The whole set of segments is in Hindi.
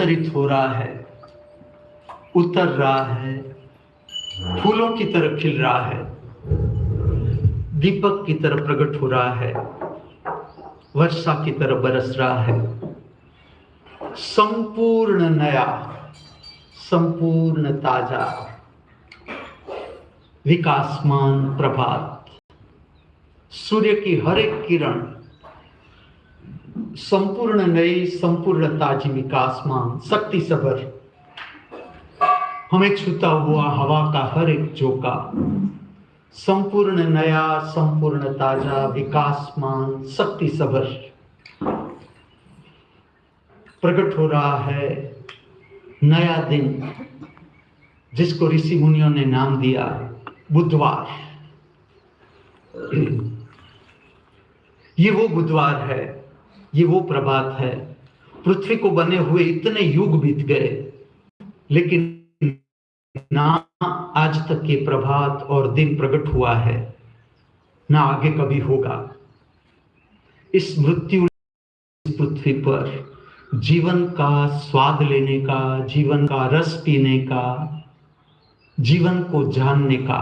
रूपांतरित हो रहा है, उतर रहा है, फूलों की तरह खिल रहा है, दीपक की तरह प्रकट हो रहा है, वर्षा की तरह बरस रहा है। संपूर्ण नया, संपूर्ण ताजा, विकासमान प्रभात, सूर्य की हर एक किरण संपूर्ण नई, संपूर्ण ताजी, विकासमान, शक्ति सबर, हमें छूता हुआ हवा का हर एक झोंका संपूर्ण नया, संपूर्ण ताजा, विकासमान, शक्ति सबर प्रकट हो रहा है। नया दिन जिसको ऋषि मुनियों ने नाम दिया बुधवार। ये वो बुधवार है, ये वो प्रभात है। पृथ्वी को बने हुए इतने युग बीत गए, लेकिन ना आज तक ये प्रभात और दिन प्रकट हुआ है, ना आगे कभी होगा। इस मृत्यु पृथ्वी पर जीवन का स्वाद लेने का, जीवन का रस पीने का, जीवन को जानने का,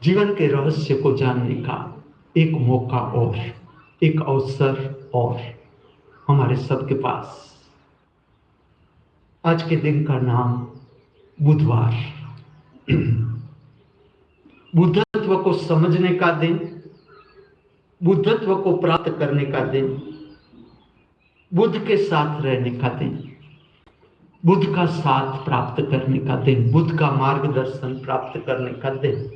जीवन के रहस्य को जानने का एक मौका और, एक अवसर और हमारे सबके पास। आज के दिन का नाम बुधवार। बुद्धत्व को समझने का दिन, बुद्धत्व को प्राप्त करने का दिन, बुद्ध के साथ रहने का दिन, बुद्ध का साथ प्राप्त करने का दिन, बुद्ध का मार्गदर्शन प्राप्त करने का दिन।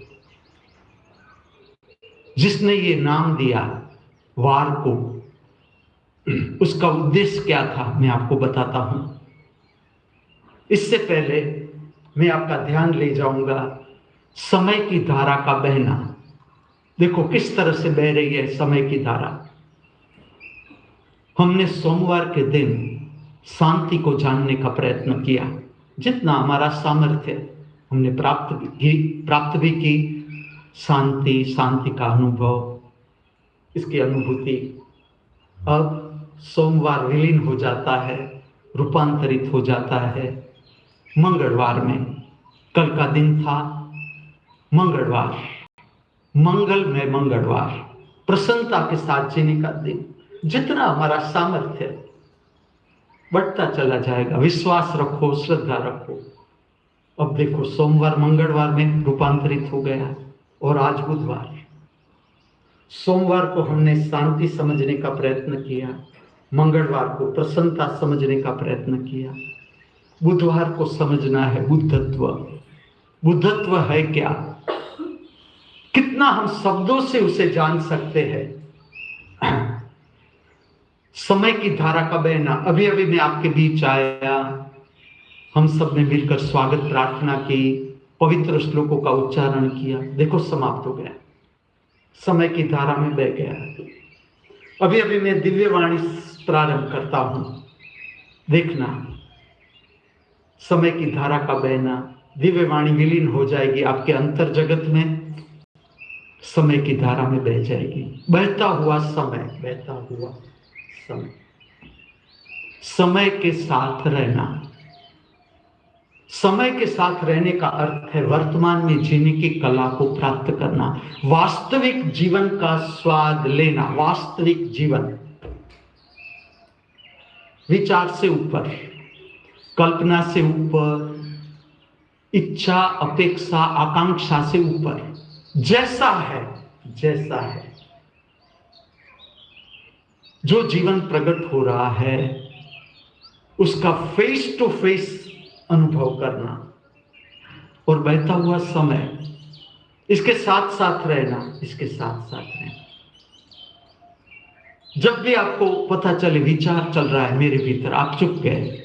जिसने ये नाम दिया वार को, उसका उद्देश्य क्या था मैं आपको बताता हूं। इससे पहले मैं आपका ध्यान ले जाऊंगा समय की धारा का बहना। देखो किस तरह से बह रही है समय की धारा। हमने सोमवार के दिन शांति को जानने का प्रयत्न किया, जितना हमारा सामर्थ्य हमने प्राप्त भी की। शांति, शांति का अनुभव, इसकी अनुभूति। अब सोमवार विलीन हो जाता है, रूपांतरित हो जाता है मंगलवार में। कल का दिन था मंगलवार, मंगलमय मंगलवार, प्रसन्नता के साथ जीने का दिन। जितना हमारा सामर्थ्य बढ़ता चला जाएगा, विश्वास रखो, श्रद्धा रखो। अब देखो सोमवार मंगलवार में रूपांतरित हो गया और आज बुधवार। सोमवार को हमने शांति समझने का प्रयत्न किया, मंगलवार को प्रसन्नता समझने का प्रयत्न किया, बुधवार को समझना है बुद्धत्व। बुद्धत्व है क्या? कितना हम शब्दों से उसे जान सकते हैं। समय की धारा का बहना। अभी अभी मैं आपके बीच आया, हम सब ने मिलकर स्वागत प्रार्थना की, पवित्र श्लोकों का उच्चारण किया। देखो समाप्त हो गया, समय की धारा में बह गया। अभी अभी मैं दिव्य वाणी प्रारंभ करता हूं। देखना समय की धारा का बहना, दिव्य वाणी विलीन हो जाएगी आपके अंतर जगत में, समय की धारा में बह जाएगी। बहता हुआ समय, बहता हुआ समय, समय के साथ रहना। समय के साथ रहने का अर्थ है वर्तमान में जीने की कला को प्राप्त करना, वास्तविक जीवन का स्वाद लेना। वास्तविक जीवन विचार से ऊपर, कल्पना से ऊपर, इच्छा, अपेक्षा, आकांक्षा से ऊपर, जैसा है, जैसा है जो जीवन प्रकट हो रहा है उसका फेस टू फेस अनुभव करना। और बहता हुआ समय, इसके साथ साथ रहना, इसके साथ साथ रहना। जब भी आपको पता चले विचार चल रहा है मेरे भीतर, आप चुप गए,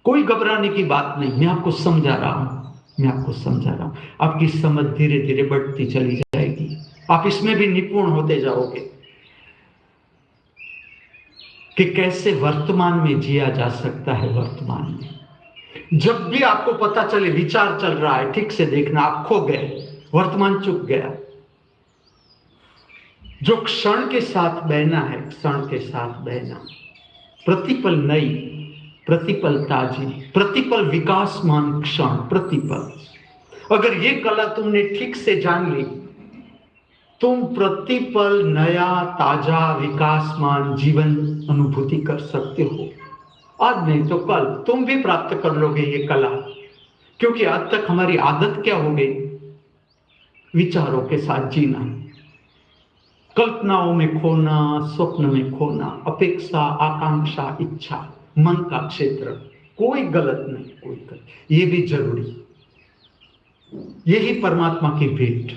कोई घबराने की बात नहीं। मैं आपको समझा रहा हूं, मैं आपको समझा रहा हूं। आपकी समझ धीरे धीरे बढ़ती चली जाएगी, आप इसमें भी निपुण होते जाओगे कि कैसे वर्तमान में जिया जा सकता है। वर्तमान में जब भी आपको पता चले विचार चल रहा है, ठीक से देखना, आप खो गए, वर्तमान चुप गया। जो क्षण के साथ बहना है, क्षण के साथ बहना, प्रतिपल नई, प्रतिपल ताजी, प्रतिपल विकासमान क्षण, प्रतिपल। अगर ये कला तुमने ठीक से जान ली, तुम प्रतिपल नया ताजा विकासमान जीवन अनुभूति कर सकते हो। आज नहीं तो कल तुम भी प्राप्त कर लोगे ये कला, क्योंकि आज तक हमारी आदत क्या हो गई? विचारों के साथ जीना, कल्पनाओं में खोना, स्वप्न में खोना, अपेक्षा, आकांक्षा, इच्छा, मन का क्षेत्र। कोई गलत नहीं, कोई गलत, ये भी जरूरी, यही परमात्मा की भेंट।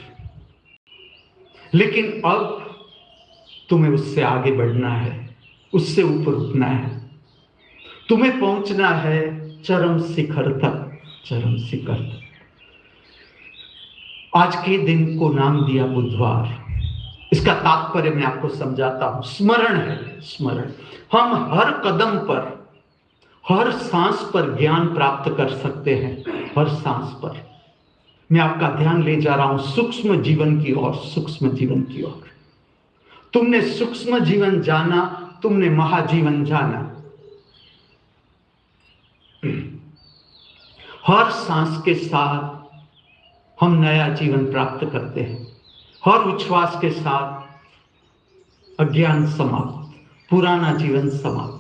लेकिन अब तुम्हें उससे आगे बढ़ना है, उससे ऊपर उठना है, तुम्हें पहुंचना है चरम शिखर तक, चरम शिखर तक। आज के दिन को नाम दिया बुधवार। इसका तात्पर्य मैं आपको समझाता हूं। स्मरण है, स्मरण। हम हर कदम पर, हर सांस पर ज्ञान प्राप्त कर सकते हैं, हर सांस पर। मैं आपका ध्यान ले जा रहा हूं सूक्ष्म जीवन की ओर, सूक्ष्म जीवन की ओर। तुमने सूक्ष्म जीवन जाना, तुमने महाजीवन जाना। हर सांस के साथ हम नया जीवन प्राप्त करते हैं। हर उच्छ्वास के साथ अज्ञान समाप्त, पुराना जीवन समाप्त।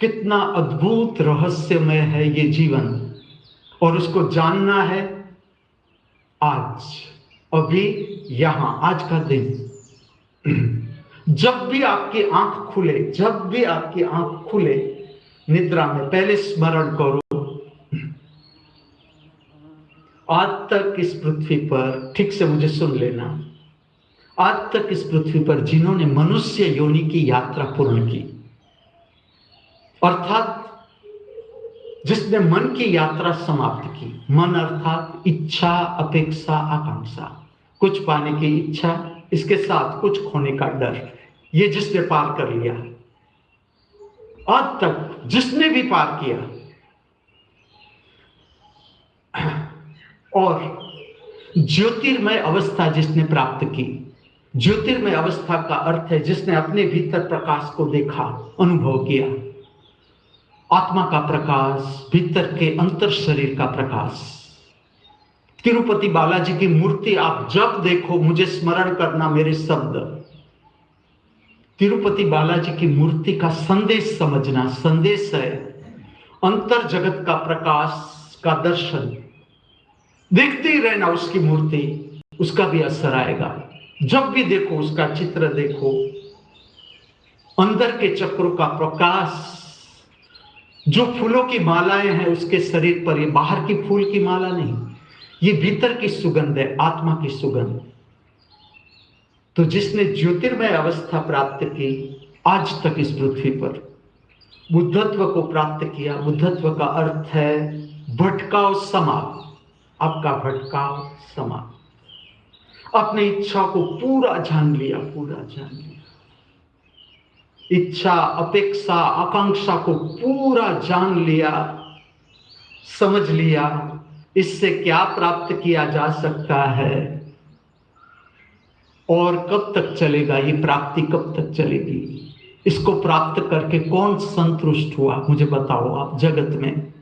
कितना अद्भुत रहस्यमय है ये जीवन, और उसको जानना है आज, अभी, यहां, आज का दिन। जब भी आपकी आंख खुले, जब भी आपकी आंख खुले निद्रा में, पहले स्मरण करो, आज तक इस पृथ्वी पर, ठीक से मुझे सुन लेना, आज तक इस पृथ्वी पर जिन्होंने मनुष्य योनि की यात्रा पूर्ण की, अर्थात जिसने मन की यात्रा समाप्त की, मन अर्थात इच्छा, अपेक्षा, आकांक्षा, कुछ पाने की इच्छा, इसके साथ कुछ खोने का डर, ये जिसने पार कर लिया, आज तक जिसने भी पार किया, और ज्योतिर्मय अवस्था जिसने प्राप्त की। ज्योतिर्मय अवस्था का अर्थ है जिसने अपने भीतर प्रकाश को देखा, अनुभव किया, आत्मा का प्रकाश, भीतर के अंतर शरीर का प्रकाश। तिरुपति बालाजी की मूर्ति आप जब देखो, मुझे स्मरण करना मेरे शब्द। तिरुपति बालाजी की मूर्ति का संदेश समझना। संदेश है अंतर जगत का प्रकाश का दर्शन। देखते ही रहना उसकी मूर्ति, उसका भी असर आएगा। जब भी देखो उसका चित्र देखो, अंदर के चक्रों का प्रकाश, जो फूलों की मालाएं हैं उसके शरीर पर, ये बाहर की फूल की माला नहीं, ये भीतर की सुगंध है, आत्मा की सुगंध। तो जिसने ज्योतिर्मय अवस्था प्राप्त की, आज तक इस पृथ्वी पर बुद्धत्व को प्राप्त किया। बुद्धत्व का अर्थ है भटकाव समाप्त, आपका भटकाव समाप्त। अपनी इच्छा को पूरा जान लिया, पूरा जान लिया। इच्छा, अपेक्षा, आकांक्षा को पूरा जान लिया, समझ लिया। इससे क्या प्राप्त किया जा सकता है और कब तक चलेगा, ये प्राप्ति कब तक चलेगी, इसको प्राप्त करके कौन संतुष्ट हुआ, मुझे बताओ आप। जगत में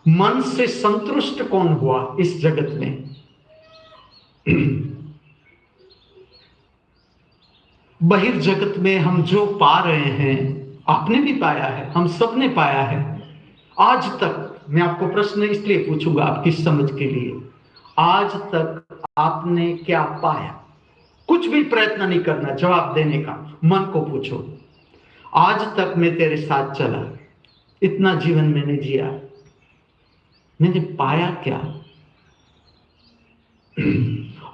मन से संतुष्ट कौन हुआ इस जगत में? बहिर्जगत में हम जो पा रहे हैं, आपने भी पाया है, हम सब ने पाया है। आज तक, मैं आपको प्रश्न इसलिए पूछूंगा आपकी समझ के लिए, आज तक आपने क्या पाया? कुछ भी प्रयत्न नहीं करना जवाब देने का, मन को पूछो, आज तक मैं तेरे साथ चला, इतना जीवन मैंने जिया, मैंने पाया क्या?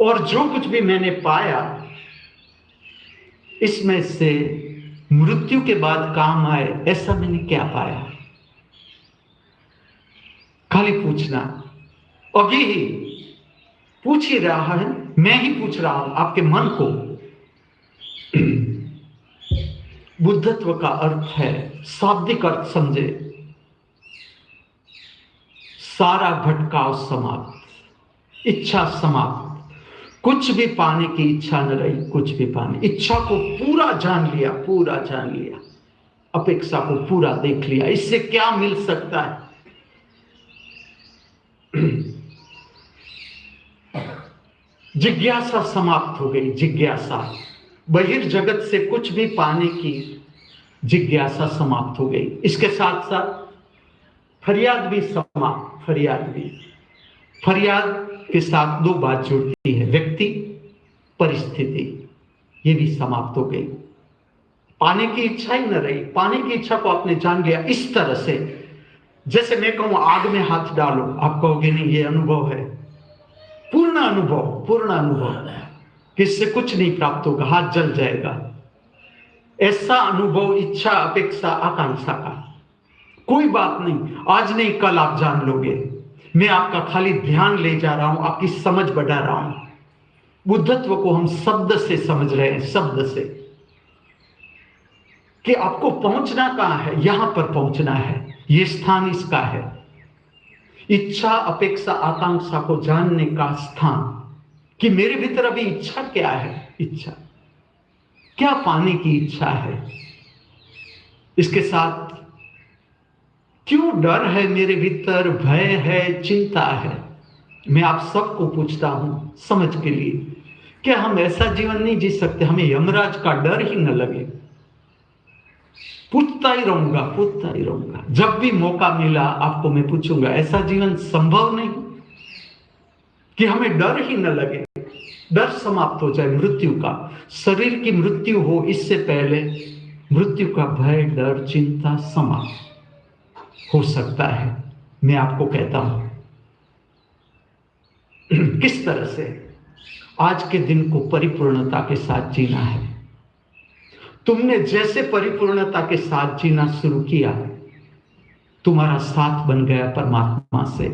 और जो कुछ भी मैंने पाया, इसमें से मृत्यु के बाद काम आए ऐसा मैंने क्या पाया? खाली पूछना, अभी ही पूछ ही रहा है, मैं ही पूछ रहा हूं आपके मन को। बुद्धत्व का अर्थ है, शाब्दिक अर्थ समझे, सारा भटकाव समाप्त, इच्छा समाप्त, कुछ भी पाने की इच्छा न रही, कुछ भी पाने, इच्छा को पूरा जान लिया, पूरा जान लिया। अपेक्षा को पूरा देख लिया, इससे क्या मिल सकता है? जिज्ञासा समाप्त हो गई। जिज्ञासा, बहिर्जगत से कुछ भी पाने की जिज्ञासा समाप्त हो गई। इसके साथ साथ फरियाद भी समाप्त। फरियाद के साथ दो बात जुड़ती है, व्यक्ति, परिस्थिति, ये भी समाप्त हो गई। पाने की इच्छा ही न रही। पाने की इच्छा को आपने जान लिया इस तरह से, जैसे मैं कहूं आग में हाथ डालो, आप कहोगे नहीं, ये अनुभव है, पूर्ण अनुभव कि इससे कुछ नहीं प्राप्त होगा, हाथ जल जाएगा। ऐसा अनुभव इच्छा, अपेक्षा, आकांक्षा का। कोई बात नहीं, आज नहीं कल आप जान लोगे। मैं आपका खाली ध्यान ले जा रहा हूं, आपकी समझ बढ़ा रहा हूं। बुद्धत्व को हम शब्द से समझ रहे हैं, शब्द से, कि आपको पहुंचना कहां है, यहां पर पहुंचना है, यह स्थान इसका है। इच्छा, अपेक्षा, आकांक्षा को जानने का स्थान, कि मेरे भीतर अभी इच्छा क्या है, इच्छा क्या पाने की इच्छा है। इसके साथ क्यों डर है मेरे भीतर, भय है, चिंता है। मैं आप सबको पूछता हूं समझ के लिए, क्या हम ऐसा जीवन नहीं जी सकते हमें यमराज का डर ही न लगे? पूछता ही रहूंगा। जब भी मौका मिला आपको मैं पूछूंगा, ऐसा जीवन संभव नहीं कि हमें डर ही न लगे? डर समाप्त हो जाए मृत्यु का, शरीर की मृत्यु हो इससे पहले मृत्यु का भय, डर, चिंता समाप्त हो सकता है। मैं आपको कहता हूं किस तरह से आज के दिन को परिपूर्णता के साथ जीना है। तुमने जैसे परिपूर्णता के साथ जीना शुरू किया, तुम्हारा साथ बन गया परमात्मा से।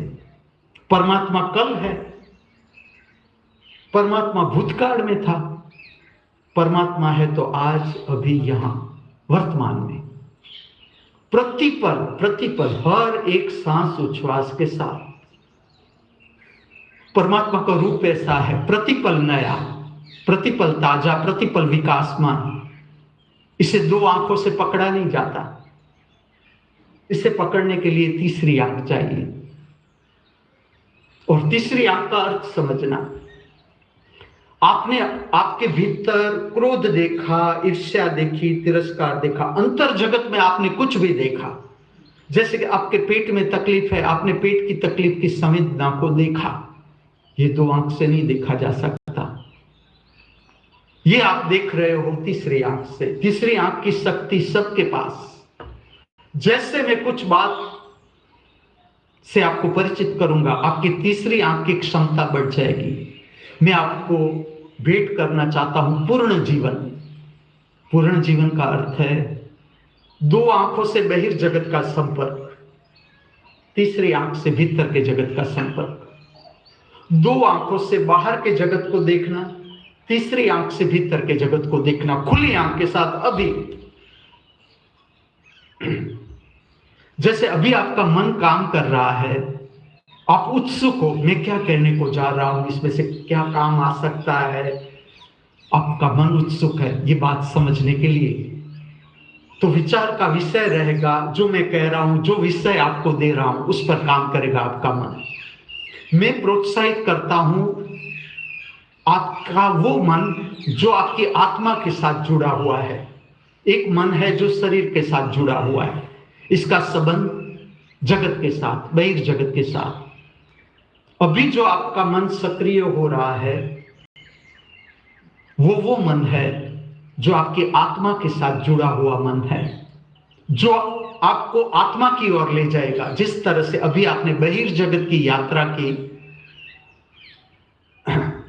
परमात्मा कल है, परमात्मा भूतकाल में था, परमात्मा है तो आज, अभी, यहां, वर्तमान में, प्रतिपल हर एक सांस उच्छ्वास के साथ। परमात्मा का रूप ऐसा है, प्रतिपल नया, प्रतिपल ताजा, प्रतिपल विकासमान। इसे दो आंखों से पकड़ा नहीं जाता। इसे पकड़ने के लिए तीसरी आंख चाहिए। और तीसरी आंख का अर्थ समझना। आपने आपके भीतर क्रोध देखा, ईर्ष्या देखी, तिरस्कार देखा, अंतर जगत में आपने कुछ भी देखा। जैसे कि आपके पेट में तकलीफ है, आपने पेट की तकलीफ की संवेदना को देखा। ये दो आंख से नहीं देखा जा सकता। ये आप देख रहे हो तीसरी आंख से। तीसरी आंख की शक्ति सबके पास। जैसे मैं कुछ बात से आपको परिचित करूंगा, आपकी तीसरी आंख की क्षमता बढ़ जाएगी। मैं आपको भेंट करना चाहता हूं पूर्ण जीवन। पूर्ण जीवन का अर्थ है दो आंखों से बहिर्जगत का संपर्क, तीसरी आंख से भीतर के जगत का संपर्क। दो आंखों से बाहर के जगत को देखना, तीसरी आंख से भीतर के जगत को देखना, खुली आंख के साथ। अभी जैसे अभी आपका मन काम कर रहा है, आप उत्सुक हो, मैं क्या कहने को जा रहा हूं, इसमें से क्या काम आ सकता है। आपका मन उत्सुक है ये बात समझने के लिए, तो विचार का विषय रहेगा जो मैं कह रहा हूं, जो विषय आपको दे रहा हूं, उस पर काम करेगा आपका मन। मैं प्रोत्साहित करता हूं आपका वो मन जो आपकी आत्मा के साथ जुड़ा हुआ है। एक मन है जो शरीर के साथ जुड़ा हुआ है, इसका संबंध जगत के साथ, बहिर्जगत के साथ। अभी जो आपका मन सक्रिय हो रहा है वो मन है जो आपकी आत्मा के साथ जुड़ा हुआ मन है, जो आपको आत्मा की ओर ले जाएगा। जिस तरह से अभी आपने बहिर्जगत की यात्रा की,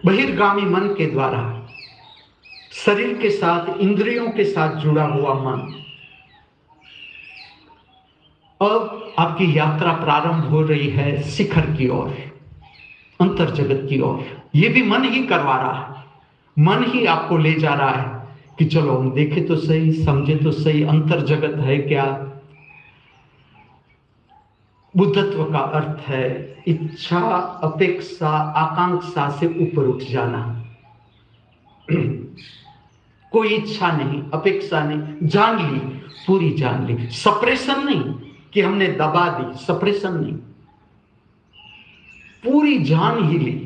बहिर्गामी मन के द्वारा शरीर के साथ, इंद्रियों के साथ जुड़ा हुआ मन, अब आपकी यात्रा प्रारंभ हो रही है शिखर की ओर, अंतर जगत की ओर। यह भी मन ही करवा रहा है, मन ही आपको ले जा रहा है कि चलो हम देखे तो सही, समझे तो सही, अंतर जगत है क्या। बुद्धत्व का अर्थ है इच्छा, अपेक्षा, आकांक्षा से ऊपर उठ जाना। कोई इच्छा नहीं, अपेक्षा नहीं, जान ली पूरी जान ली। सप्रेशन नहीं कि हमने दबा दी, सप्रेशन नहीं, पूरी जान ही ली।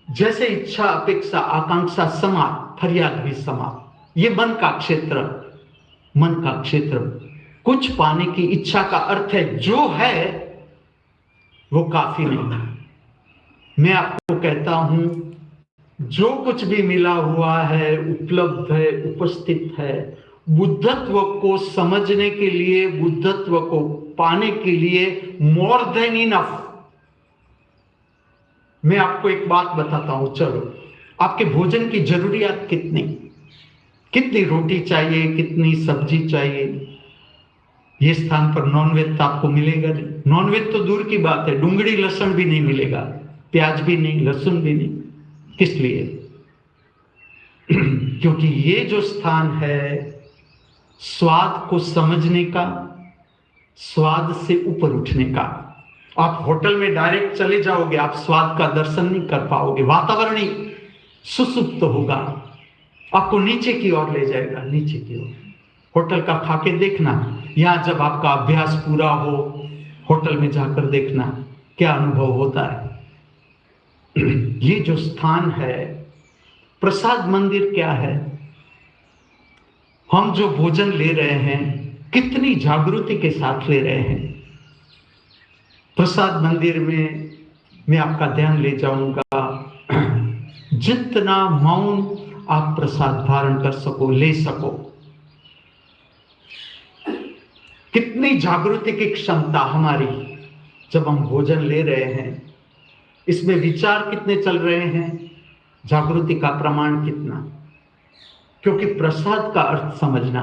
जैसे इच्छा, अपेक्षा, आकांक्षा समाप्त, फरियाद भी समाप्त। ये मन का क्षेत्र, मन का क्षेत्र। कुछ पाने की इच्छा का अर्थ है जो है वो काफी नहीं। मैं आपको कहता हूं, जो कुछ भी मिला हुआ है, उपलब्ध है, उपस्थित है, बुद्धत्व को समझने के लिए, बुद्धत्व को पाने के लिए मोर देन इनफ। मैं आपको एक बात बताता हूं, चलो, आपके भोजन की जरूरियात कितनी, कितनी रोटी चाहिए, कितनी सब्जी चाहिए। ये स्थान पर नॉनवेज तो आपको मिलेगा नहीं, नॉनवेज तो दूर की बात है, डूंगरी लहसुन भी नहीं मिलेगा, प्याज भी नहीं, लहसुन भी नहीं। किस लिए? क्योंकि ये जो स्थान है स्वाद को समझने का, स्वाद से ऊपर उठने का। आप होटल में डायरेक्ट चले जाओगे, आप स्वाद का दर्शन नहीं कर पाओगे, वातावरण ही सुसुप्त होगा, आपको नीचे की ओर ले जाएगा, नीचे की ओर। होटल का खा के देखना, यहां जब आपका अभ्यास पूरा हो, होटल में जाकर देखना क्या अनुभव होता है। ये जो स्थान है प्रसाद मंदिर क्या है? हम जो भोजन ले रहे हैं कितनी जागृति के साथ ले रहे हैं। प्रसाद मंदिर में मैं आपका ध्यान ले जाऊंगा, जितना मौन आप प्रसाद धारण कर सको, ले सको, कितनी जागृति की क्षमता हमारी जब हम भोजन ले रहे हैं, इसमें विचार कितने चल रहे हैं, जागृति का प्रमाण कितना। क्योंकि प्रसाद का अर्थ समझना,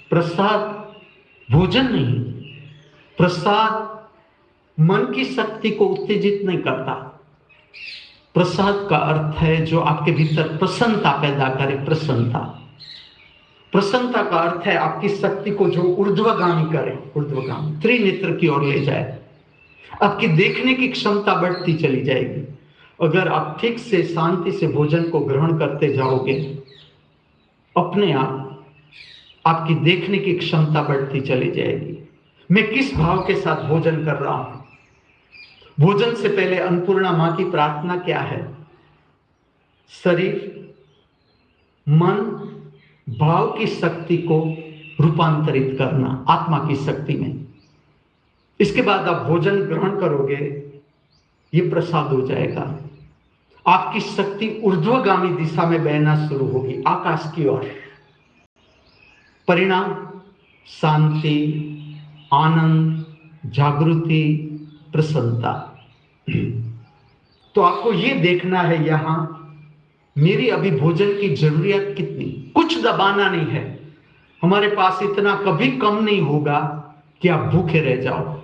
प्रसाद भोजन नहीं, प्रसाद मन की शक्ति को उत्तेजित नहीं करता। प्रसाद का अर्थ है जो आपके भीतर प्रसन्नता पैदा करे, प्रसन्नता। प्रसन्नता का अर्थ है आपकी शक्ति को जो ऊर्ध्वगामी करे, ऊर्ध्वगामी, त्रिनेत्र की ओर ले जाए। आपकी देखने की क्षमता बढ़ती चली जाएगी। अगर आप ठीक से शांति से भोजन को ग्रहण करते जाओगे, अपने आप आपकी देखने की क्षमता बढ़ती चली जाएगी। मैं किस भाव के साथ भोजन कर रहा हूं? भोजन से पहले अन्नपूर्णा मां की प्रार्थना क्या है? शरीर, मन, भाव की शक्ति को रूपांतरित करना आत्मा की शक्ति में। इसके बाद आप भोजन ग्रहण करोगे, ये प्रसाद हो जाएगा। आपकी शक्ति ऊर्ध्वगामी दिशा में बहना शुरू होगी, आकाश की ओर। परिणाम शांति, आनंद, जागृति, प्रसन्नता। तो आपको ये देखना है यहां मेरी अभी भोजन की जरूरियत कितनी। कुछ दबाना नहीं है, हमारे पास इतना कभी कम नहीं होगा कि आप भूखे रह जाओ।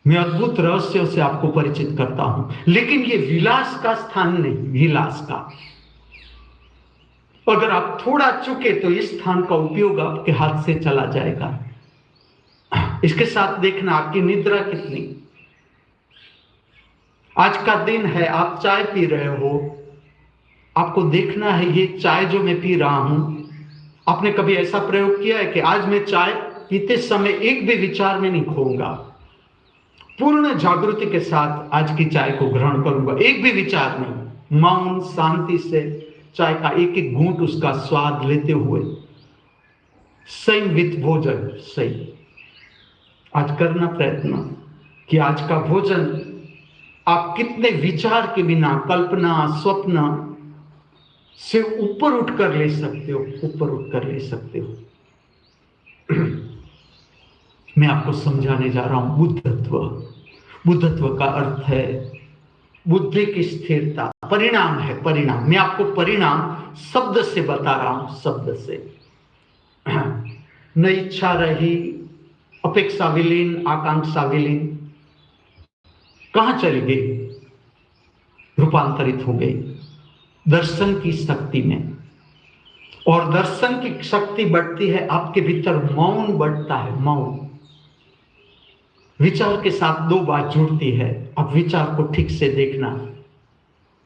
मैं अद्भुत रहस्यों से आपको परिचित करता हूं, लेकिन ये विलास का स्थान नहीं, विलास का। अगर आप थोड़ा चुके तो इस स्थान का उपयोग आपके हाथ से चला जाएगा। इसके साथ देखना आपकी निद्रा कितनी। आज का दिन है, आप चाय पी रहे हो, आपको देखना है ये चाय जो मैं पी रहा हूं, आपने कभी ऐसा प्रयोग किया है कि आज मैं चाय पीते समय एक भी विचार में नहीं खोऊंगा, पूर्ण जागृति के साथ आज की चाय को ग्रहण करूंगा, एक भी विचार नहीं, मौन शांति से चाय का एक एक घूंट उसका स्वाद लेते हुए, सही विथ भोजन। सही आज करना प्रयत्न कि आज का भोजन आप कितने विचार के बिना, कल्पना, स्वप्न से ऊपर उठकर ले सकते हो, ऊपर उठकर ले सकते हो। मैं आपको समझाने जा रहा हूं बुद्धत्व। बुद्धत्व का अर्थ है बुद्धि की स्थिरता, परिणाम है, परिणाम। मैं आपको परिणाम शब्द से बता रहा हूं, शब्द से। न इच्छा रही, अपेक्षा विलीन, आकांक्षा विलीन, कहां चली गई? रूपांतरित हो गई दर्शन की शक्ति में। और दर्शन की शक्ति बढ़ती है, आपके भीतर मौन बढ़ता है, मौन। विचार के साथ दो बात जुड़ती है। अब विचार को ठीक से देखना,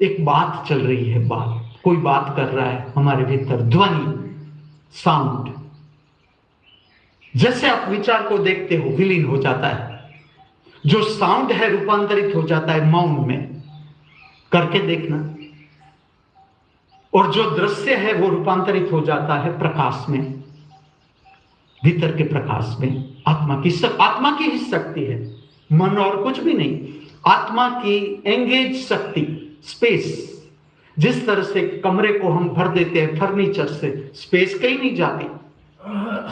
एक बात चल रही है, बात, कोई बात कर रहा है हमारे भीतर, ध्वनि, साउंड, जैसे आप विचार को देखते हो विलीन हो जाता है, जो साउंड है रूपांतरित हो जाता है मौन में, करके देखना। और जो दृश्य है वो रूपांतरित हो जाता है प्रकाश में, भीतर के प्रकाश में। आत्मा की ही शक्ति है, मन और कुछ भी नहीं। आत्मा की एंगेज शक्ति, स्पेस। जिस तरह से कमरे को हम भर देते हैं फर्नीचर से, स्पेस कहीं नहीं जाती,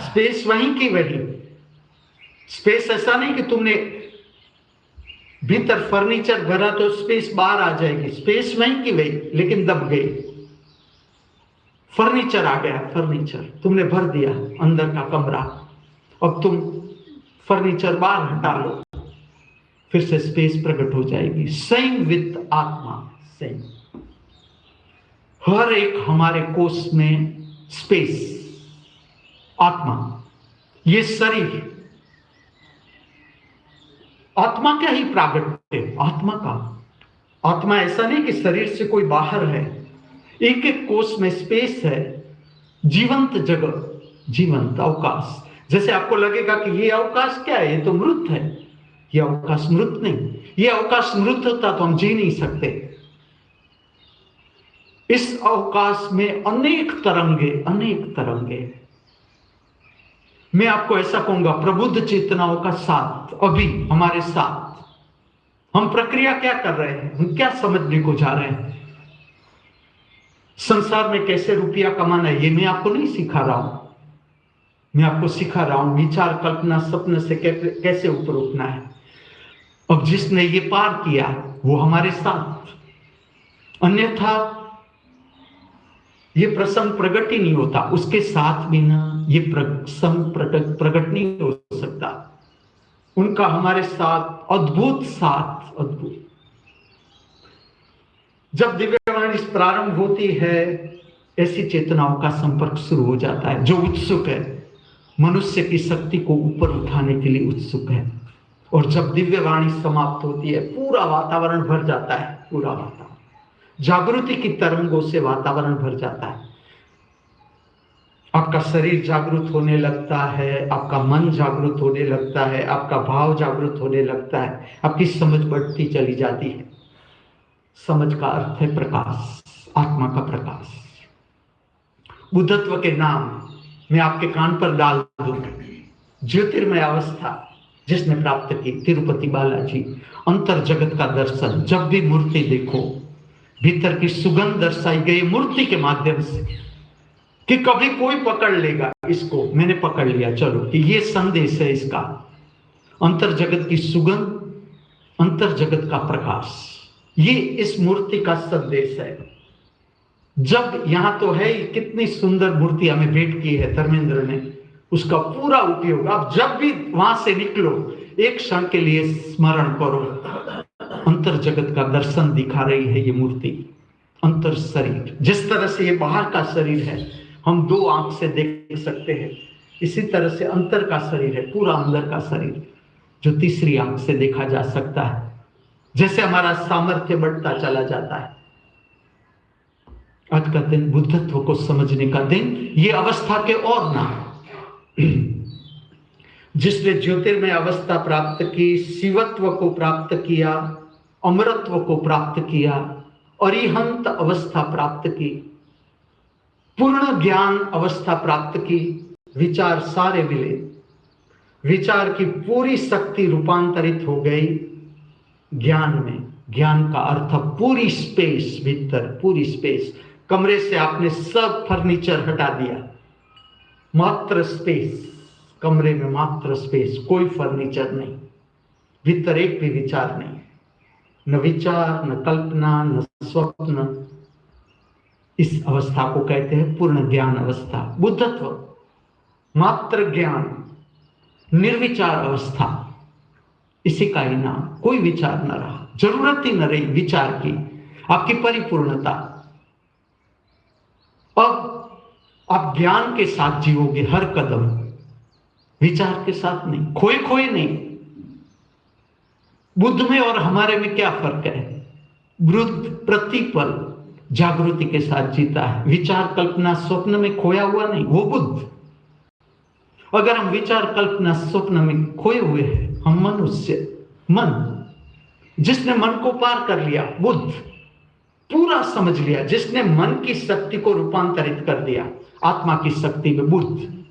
स्पेस वहीं की वही। स्पेस ऐसा नहीं कि तुमने भीतर फर्नीचर भरा तो स्पेस बाहर आ जाएगी, स्पेस वहीं की वही, लेकिन दब गई। फर्नीचर आ गया, फर्नीचर तुमने भर दिया अंदर का कमरा, अब तुम फर्नीचर बाहर हटा लो, फिर से स्पेस प्रकट हो जाएगी। सेम विद आत्मा, सेम। हर एक हमारे कोष में स्पेस, आत्मा, ये शरीर, आत्मा का ही प्रागट्य, आत्मा का। आत्मा ऐसा नहीं कि शरीर से कोई बाहर है, एक एक कोष में स्पेस है, जीवंत जगह, जीवंत अवकाश। जैसे आपको लगेगा कि ये अवकाश क्या है, ये तो मृत है। ये अवकाश मृत नहीं, ये अवकाश मृत होता तो हम जी नहीं सकते। इस अवकाश में अनेक तरंगे, अनेक तरंगे। मैं आपको ऐसा कहूंगा, प्रबुद्ध चेतनाओं का साथ अभी हमारे साथ। हम प्रक्रिया क्या कर रहे हैं, हम क्या समझने को जा रहे हैं, संसार में कैसे रुपया कमाना है, ये मैं आपको नहीं सिखा रहा हूं। मैं आपको सिखा रहा हूं विचार, कल्पना, सपने से कैसे ऊपर उठना है। अब जिसने ये पार किया वो हमारे साथ, अन्यथा ये प्रसंग प्रकट ही नहीं होता। उसके साथ बिना ये प्रसंग प्रकट नहीं हो सकता। उनका हमारे साथ अद्भुत साथ, अद्भुत। जब दिव्यवाणी प्रारंभ होती है, ऐसी चेतनाओं का संपर्क शुरू हो जाता है जो उत्सुक है, मनुष्य की शक्ति को ऊपर उठाने के लिए उत्सुक है। और जब दिव्यवाणी समाप्त होती है, पूरा वातावरण भर जाता है, पूरा वातावरण जागृति की तरंगों से वातावरण भर जाता है। आपका शरीर जागृत होने लगता है, आपका मन जागृत होने लगता है, आपका भाव जागृत होने लगता है, आपकी समझ बढ़ती चली जाती है। समझ का अर्थ है प्रकाश, आत्मा का प्रकाश। बुद्धत्व के नाम मैं आपके कान पर डाल दूं, ज्योतिर्मय अवस्था जिसने प्राप्त की, तिरुपति बालाजी। अंतर जगत का दर्शन, जब भी मूर्ति देखो भीतर की सुगंध दर्शाई गई मूर्ति के माध्यम से, कि कभी कोई पकड़ लेगा इसको, मैंने पकड़ लिया, चलो कि ये संदेश है इसका। अंतर जगत की सुगंध, अंतर जगत का प्रकाश, ये इस मूर्ति का संदेश है। जब यहां तो है, कितनी सुंदर मूर्ति हमें भेंट की है धर्मेंद्र ने, उसका पूरा उपयोग आप जब भी वहां से निकलो एक क्षण के लिए स्मरण करो। अंतर जगत का दर्शन दिखा रही है ये मूर्ति। अंतर शरीर, जिस तरह से ये बाहर का शरीर है, हम दो आंख से देख सकते हैं, इसी तरह से अंतर का शरीर है, पूरा अंदर का शरीर, जो तीसरी आंख से देखा जा सकता है। जैसे हमारा सामर्थ्य बढ़ता चला जाता है। आज का दिन बुद्धत्व को समझने का दिन, ये अवस्था के और नाम। जिसने ज्योतिर्मय अवस्था प्राप्त की, शिवत्व को प्राप्त किया, अमरत्व को प्राप्त किया, अरिहंत अवस्था प्राप्त की, पूर्ण ज्ञान अवस्था प्राप्त की, विचार सारे मिले, विचार की पूरी शक्ति रूपांतरित हो गई ज्ञान में। ज्ञान का अर्थ पूरी स्पेस, भीतर पूरी स्पेस। कमरे से आपने सब फर्नीचर हटा दिया, मात्र स्पेस, कमरे में मात्र स्पेस, कोई फर्नीचर नहीं, भीतर एक भी विचार नहीं, न विचार, न कल्पना, न स्वप्न। इस अवस्था को कहते हैं पूर्ण ज्ञान अवस्था, बुद्धत्व। मात्र ज्ञान, निर्विचार अवस्था, इसी का ही नाम। कोई विचार न रहा, जरूरत ही न रही विचार की, आपकी परिपूर्णता। अब आप ज्ञान के साथ जीवोगे हर कदम, विचार के साथ नहीं, खोए खोए नहीं। बुद्ध में और हमारे में क्या फर्क है? बुद्ध प्रतिपल जागृति के साथ जीता है। विचार कल्पना स्वप्न में खोया हुआ नहीं, वो बुद्ध। अगर हम विचार कल्पना स्वप्न में खोए हुए हैं, हम मनुष्य, मन जिसने मन को पार कर लिया, बुद्ध पूरा समझ लिया, जिसने मन की शक्ति को रूपांतरित कर दिया आत्मा की शक्ति में, बुद्ध।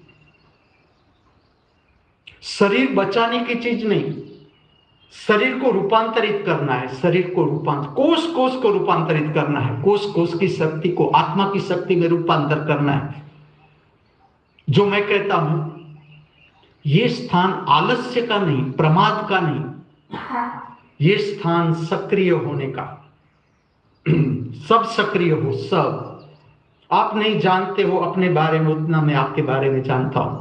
शरीर बचाने की चीज नहीं, शरीर को रूपांतरित करना है, शरीर को कोष कोष को रूपांतरित करना है, कोष कोष की शक्ति को आत्मा की शक्ति में रूपांतर करना है। जो मैं कहता हूं, ये स्थान आलस्य का नहीं, प्रमाद का नहीं, ये स्थान सक्रिय होने का। सब सक्रिय हो, सब। आप नहीं जानते हो अपने बारे में उतना मैं आपके बारे में जानता हूं।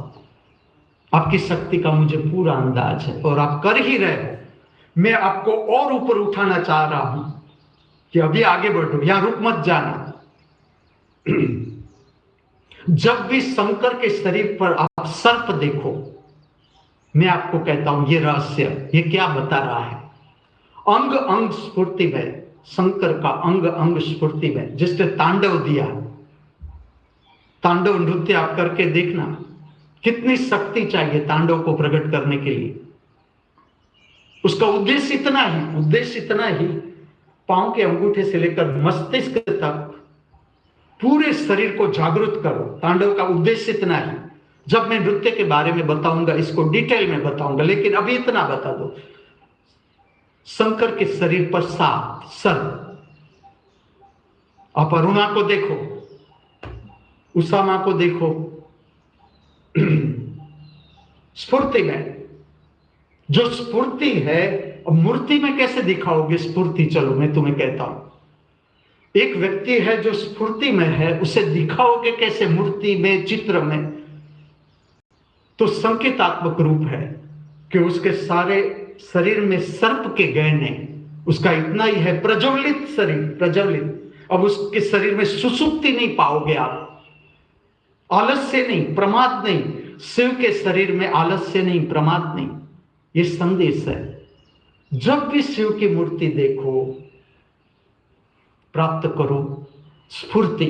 आपकी शक्ति का मुझे पूरा अंदाज है और आप कर ही रहे हो। मैं आपको और ऊपर उठाना चाह रहा हूं कि अभी आगे बढ़ो, यहां रुक मत जाना। जब भी शंकर के शरीर पर आप सर्प देखो, मैं आपको कहता हूं ये रहस्य, ये क्या बता रहा है। अंग अंग स्फूर्ति में, शंकर का अंग अंग स्फूर्ति में, जिसने तांडव दिया, तांडव नृत्य आप करके देखना, कितनी शक्ति चाहिए तांडव को प्रकट करने के लिए। उसका उद्देश्य इतना ही, पांव के अंगूठे से लेकर मस्तिष्क तक पूरे शरीर को जागृत करो। तांडव का उद्देश्य इतना ही। जब मैं नृत्य के बारे में बताऊंगा, इसको डिटेल में बताऊंगा, लेकिन अभी इतना बता दो, शंकर के शरीर पर सांप, सर्प। आप अरुणा को देखो, उषा मां को देखो, स्फूर्ति में जो स्फूर्ति है, मूर्ति में कैसे दिखाओगे स्फूर्ति? चलो मैं तुम्हें कहता हूं, एक व्यक्ति है जो स्फूर्ति में है, उसे दिखाओगे कैसे मूर्ति में, चित्र में? तो संकेतात्मक रूप है कि उसके सारे शरीर में सर्प के गहने, उसका इतना ही है, प्रज्वलित शरीर, प्रज्वलित। अब उसके शरीर में सुसुप्ति नहीं पाओगे आप, आलस्य नहीं, प्रमाद नहीं। शिव के शरीर में आलस्य नहीं, प्रमाद नहीं। ये संदेश है। जब भी शिव की मूर्ति देखो, प्राप्त करो स्फूर्ति।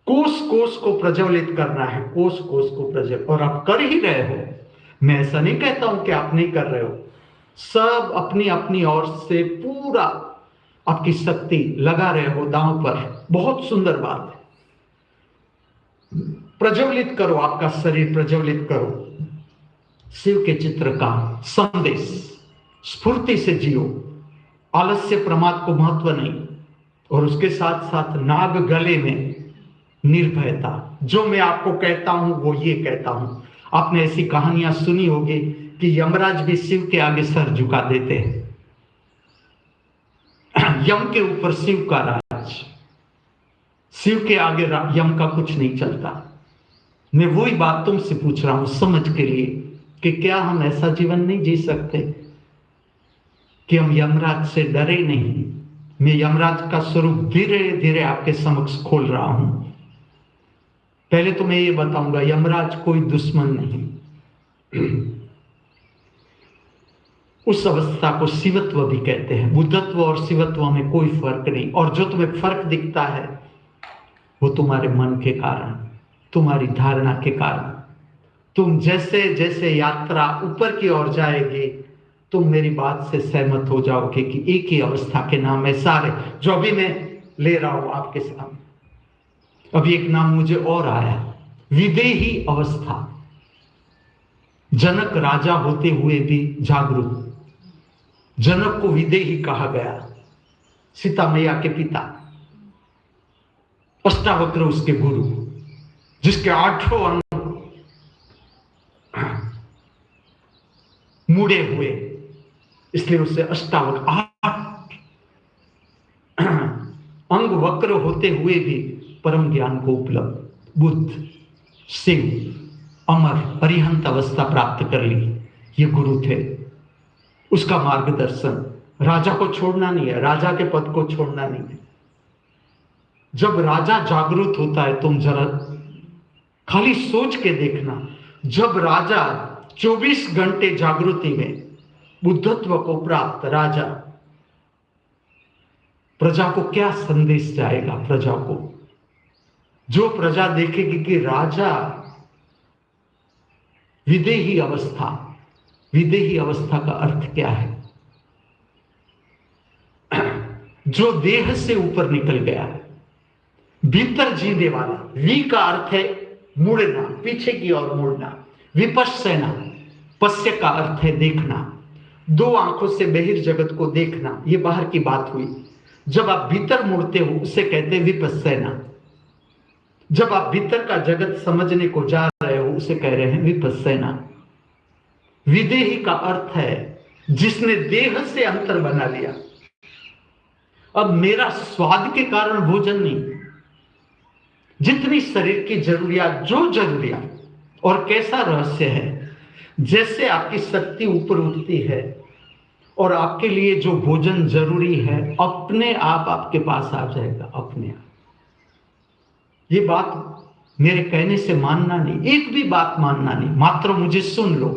कोष कोष को प्रज्वलित करना है, कोष कोष को प्रज्वलित, और आप कर ही रहे हो। मैं ऐसा नहीं कहता हूं कि आप नहीं कर रहे हो। सब अपनी अपनी ओर से पूरा आपकी शक्ति लगा रहे हो दांव पर। बहुत सुंदर बात है। प्रज्वलित करो, आपका शरीर प्रज्वलित करो। शिव के चित्र का संदेश, स्फूर्ति से जियो, आलस्य प्रमाद को महत्व नहीं। और उसके साथ साथ नाग गले में निर्भयता। जो मैं आपको कहता हूं वो ये कहता हूं। आपने ऐसी कहानियां सुनी होगी कि यमराज भी शिव के आगे सर झुका देते हैं। यम के ऊपर शिव का राज, शिव के आगे यम का कुछ नहीं चलता। मैं वही बात तुमसे पूछ रहा हूं समझ के लिए कि क्या हम ऐसा जीवन नहीं जी सकते कि हम यमराज से डरे नहीं। मैं यमराज का स्वरूप धीरे धीरे आपके समक्ष खोल रहा हूं। पहले तो मैं ये बताऊंगा, यमराज कोई दुश्मन नहीं। उस अवस्था को शिवत्व भी कहते हैं। बुद्धत्व और शिवत्व में कोई फर्क नहीं। और जो तुम्हें फर्क दिखता है वो तुम्हारे मन के कारण, तुम्हारी धारणा के कारण। तुम जैसे जैसे यात्रा ऊपर की ओर जाएगी, तुम मेरी बात से सहमत हो जाओगे कि एक ही अवस्था के नाम है सारे, जो अभी मैं ले रहा हूं आपके सामने। अभी एक नाम मुझे और आया, विदेही अवस्था। जनक राजा होते हुए भी जागरूक। जनक को विदेही कहा गया, सीता मैया के पिता, अष्टावक्र उसके गुरु, जिसके 8 अंग मुड़े हुए, इसलिए उसे अष्टावक्र। 8 अंग वक्र होते हुए भी परम ज्ञान को उपलब्ध। बुद्ध, शिव, अमर, अरिहंत अवस्था प्राप्त कर ली, ये गुरु थे। उसका मार्गदर्शन, राजा को छोड़ना नहीं है, राजा के पद को छोड़ना नहीं है। जब राजा जागरूक होता है, तुम जरा खाली सोच के देखना, जब राजा 24 घंटे जागृति में बुद्धत्व को प्राप्त राजा, प्रजा को क्या संदेश जाएगा? प्रजा को, जो प्रजा देखेगी कि राजा विदेही अवस्था, विदेही अवस्था का अर्थ क्या है? जो देह से ऊपर निकल गया, भीतर जीने वाला। वी का अर्थ है मुड़ना, पीछे की ओर मुड़ना। विपश्यना, पश्य का अर्थ है देखना, दो आंखों से बहिर जगत को देखना। ये बाहर की बात हुई। जब आप भीतर मुड़ते हो उसे कहते हैं विपश्यना। जब आप भीतर का जगत समझने को जा रहे हो उसे कह रहे हैं विपश्यना। विदेही का अर्थ है जिसने देह से अंतर बना लिया। अब मेरा स्वाद के कारण भोजन नहीं, जितनी शरीर की जरूरियात, जो जरूरियात, और कैसा रहस्य है, जैसे आपकी शक्ति ऊपर उठती है और आपके लिए जो भोजन जरूरी है अपने आप आपके पास आ जाएगा, अपने आप। ये बात मेरे कहने से मानना नहीं, एक भी बात मानना नहीं, मात्र मुझे सुन लो।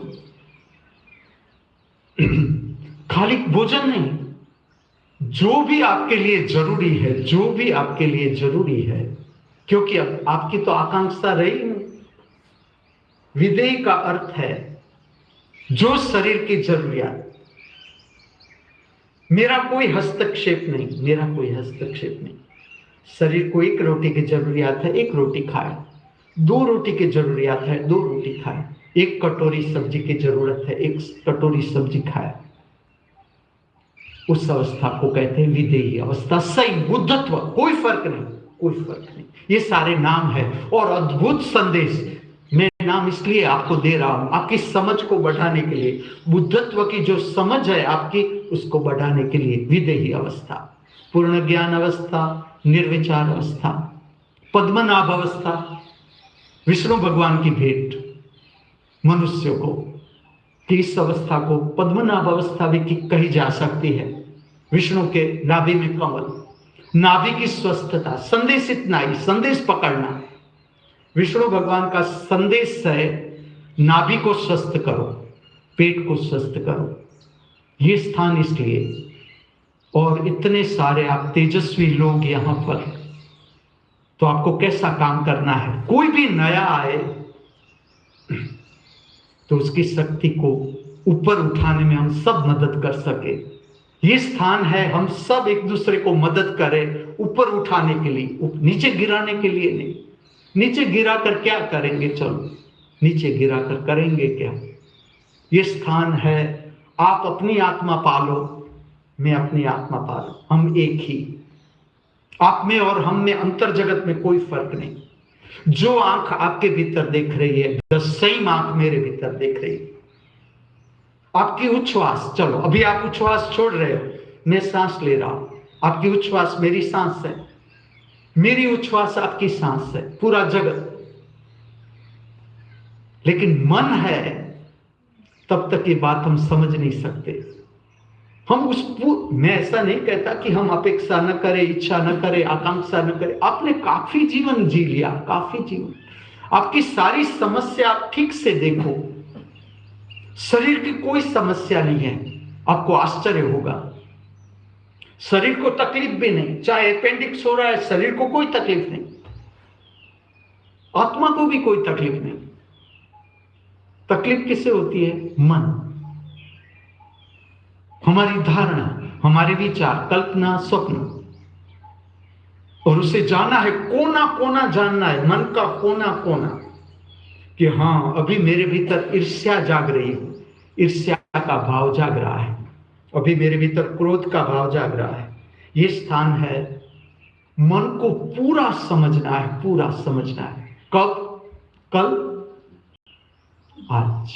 खाली भोजन नहीं, जो भी आपके लिए जरूरी है, जो भी आपके लिए जरूरी है, क्योंकि अब आपकी तो आकांक्षा रही नहीं। विदेही का अर्थ है जो शरीर की जरूरियात। मेरा कोई हस्तक्षेप नहीं, मेरा कोई हस्तक्षेप नहीं। शरीर को एक रोटी की जरूरियात है, एक रोटी खाए। दो रोटी की जरूरियात है, दो रोटी खाए। एक कटोरी सब्जी की जरूरत है, एक कटोरी सब्जी खाए। उस अवस्था को कहते हैं विदेही अवस्था। सही, बुद्धत्व, कोई फर्क नहीं, कोई फर्क नहीं। ये सारे नाम है और अद्भुत संदेश। मैं नाम इसलिए आपको दे रहा हूं, आपकी समझ को बढ़ाने के लिए। बुद्धत्व की जो समझ है आपकी, उसको बढ़ाने के लिए। विदेही अवस्था, पूर्ण ज्ञान अवस्था, निर्विचार अवस्था, पद्मनाभ अवस्था, विष्णु भगवान की भेंट मनुष्य को, कि इस अवस्था को पद्मनाभ अवस्था भी कही जा सकती है। विष्णु के नाभि में कमल, नाभि की स्वस्थता। संदेश इतना ही, संदेश पकड़ना। विष्णु भगवान का संदेश है नाभि को स्वस्थ करो, पेट को स्वस्थ करो। ये स्थान इसलिए, और इतने सारे आप तेजस्वी लोग यहां पर, तो आपको कैसा काम करना है? कोई भी नया आए तो उसकी शक्ति को ऊपर उठाने में हम सब मदद कर सके। ये स्थान है हम सब एक दूसरे को मदद करें ऊपर उठाने के लिए, नीचे गिराने के लिए नहीं। नीचे गिरा कर क्या करेंगे? चलो नीचे गिरा कर करेंगे क्या? ये स्थान है, आप अपनी आत्मा पालो, मैं अपनी आत्मा पालो, हम एक ही। आप में और हम में अंतर जगत में कोई फर्क नहीं। जो आंख आपके भीतर देख रही है, द सेम आंख मेरे भीतर देख रही है। आपकी उच्छ्वास, चलो अभी आप उच्छ्वास छोड़ रहे हो, मैं सांस ले रहा हूं। आपकी उच्छ्वास मेरी सांस है, मेरी उच्छ्वास आपकी सांस है, पूरा जगत। लेकिन मन है, तब तक ये बात हम समझ नहीं सकते। हम मैं ऐसा नहीं कहता कि हम अपेक्षा न करें, इच्छा न करें, आकांक्षा न करें। आपने काफी जीवन जी लिया, काफी जीवन। आपकी सारी समस्या आप ठीक से देखो, शरीर की कोई समस्या नहीं है। आपको आश्चर्य होगा, शरीर को तकलीफ भी नहीं। चाहे अपेंडिक्स हो रहा है, शरीर को कोई तकलीफ नहीं, आत्मा को भी कोई तकलीफ नहीं। तकलीफ किससे होती है? मन, हमारी धारणा, हमारे विचार, कल्पना, स्वप्न। और उसे जाना है, कोना कोना जानना है, मन का कोना कोना, कि हां अभी मेरे भीतर ईर्ष्या जाग रही है, ईर्ष्या का भाव जाग रहा है, अभी मेरे भीतर क्रोध का भाव जाग रहा है। ये स्थान है, मन को पूरा समझना है, पूरा समझना है। कब? कल, आज,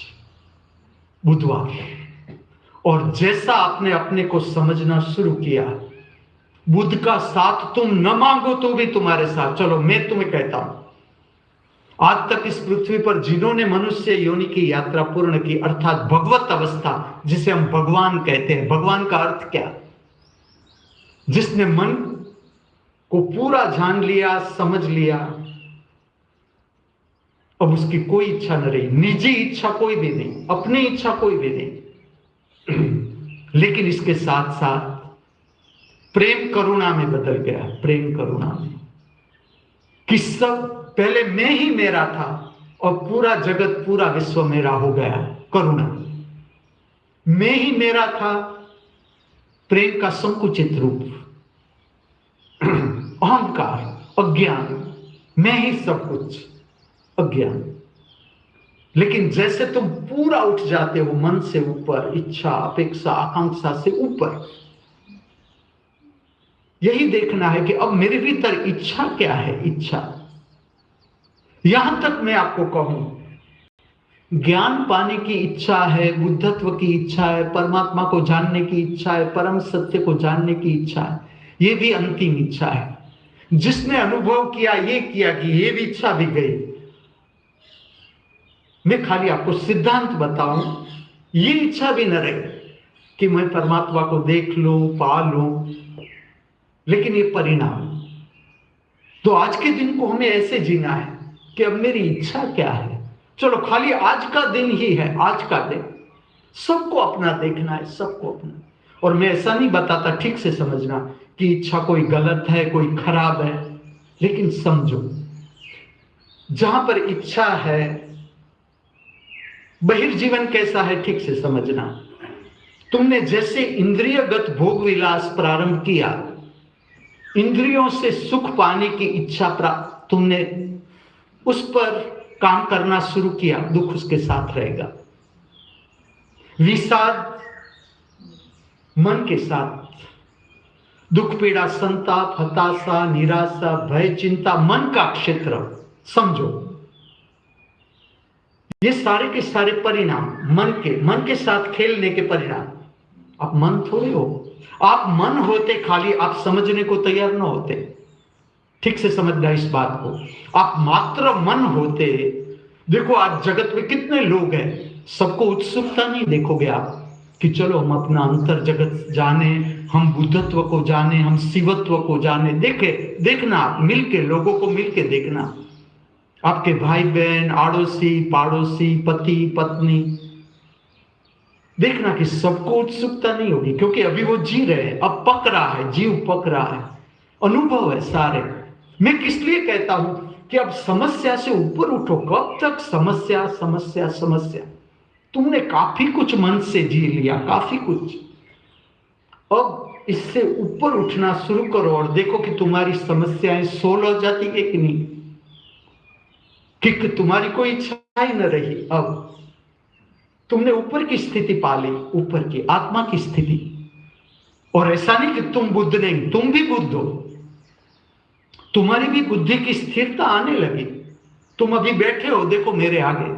बुधवार। और जैसा आपने अपने को समझना शुरू किया, बुद्ध का साथ तुम न मांगो तो भी तुम्हारे साथ। चलो मैं तुम्हें कहता हूं, आज तक इस पृथ्वी पर जिन्होंने मनुष्य योनि की यात्रा पूर्ण की, अर्थात भगवत अवस्था, जिसे हम भगवान कहते हैं। भगवान का अर्थ क्या? जिसने मन को पूरा जान लिया, समझ लिया, अब उसकी कोई इच्छा न रही, निजी इच्छा कोई भी नहीं, अपनी इच्छा कोई भी नहीं। लेकिन इसके साथ साथ प्रेम करुणा में बदल गया, प्रेम करुणा में, कि सब पहले मैं ही मेरा था और पूरा जगत पूरा विश्व मेरा हो गया। करुणा, मैं ही मेरा था, प्रेम का संकुचित रूप, अहंकार, अज्ञान, मैं ही सब कुछ, अज्ञान। लेकिन जैसे तुम पूरा उठ जाते हो मन से ऊपर, इच्छा, अपेक्षा, आकांक्षा से ऊपर, यही देखना है कि अब मेरे भीतर इच्छा क्या है। इच्छा, यहां तक मैं आपको कहूं, ज्ञान पाने की इच्छा है, बुद्धत्व की इच्छा है, परमात्मा को जानने की इच्छा है, परम सत्य को जानने की इच्छा है, ये भी अंतिम इच्छा है। जिसने अनुभव किया, ये किया कि ये भी इच्छा भी गई। मैं खाली आपको सिद्धांत बताऊं, ये इच्छा भी न रहे कि मैं परमात्मा को देख लूं, पा लूं, लेकिन ये परिणाम। तो आज के दिन को हमें ऐसे जीना है कि अब मेरी इच्छा क्या है। चलो खाली आज का दिन ही है, आज का दिन, सबको अपना देखना है, सबको अपना। और मैं ऐसा नहीं बताता, ठीक से समझना, कि इच्छा कोई गलत है, कोई खराब है, लेकिन समझो, जहां पर इच्छा है, बहिर्जीवन कैसा है, ठीक से समझना। तुमने जैसे इंद्रियगत भोग विलास प्रारंभ किया, इंद्रियों से सुख पाने की इच्छा तुमने उस पर काम करना शुरू किया, दुख उसके साथ रहेगा। विषाद मन के साथ, दुख, पीड़ा, संताप, हताशा, निराशा, भय, चिंता, मन का क्षेत्र समझो। ये सारे के सारे परिणाम मन के साथ खेलने के परिणाम। आप मन थोड़े हो, आप मन होते खाली आप समझने को तैयार न होते। ठीक से समझना इस बात को, आप मात्र मन होते। देखो आज जगत में कितने लोग हैं, सबको उत्सुकता नहीं देखोगे आप कि चलो हम अपना अंतर जगत जाने, हम बुद्धत्व को जाने, हम शिवत्व को जाने। देखना आप मिलके, लोगों को मिलके देखना, आपके भाई बहन, आड़ोसी पाड़ोसी, पति पत्नी, देखना कि सबको उत्सुकता नहीं होगी, क्योंकि अभी वो जी रहे हैं, अब पक रहा है, जीव पक रहा है, अनुभव है सारे। मैं किस लिए कहता हूं कि अब समस्या से ऊपर उठो। कब तक समस्या समस्या समस्या? तुमने काफी कुछ मन से जी लिया, काफी कुछ। अब इससे ऊपर उठना शुरू करो और देखो कि तुम्हारी समस्याएं सोल्व हो जाती है कि नहीं, कि तुम्हारी कोई इच्छा ही न रही। अब तुमने ऊपर की स्थिति पा ली, ऊपर की आत्मा की स्थिति। और ऐसा नहीं कि तुम बुद्ध नहीं, तुम भी बुद्ध हो, तुम्हारी भी बुद्धि की स्थिरता आने लगी। तुम अभी बैठे हो, देखो मेरे आगे,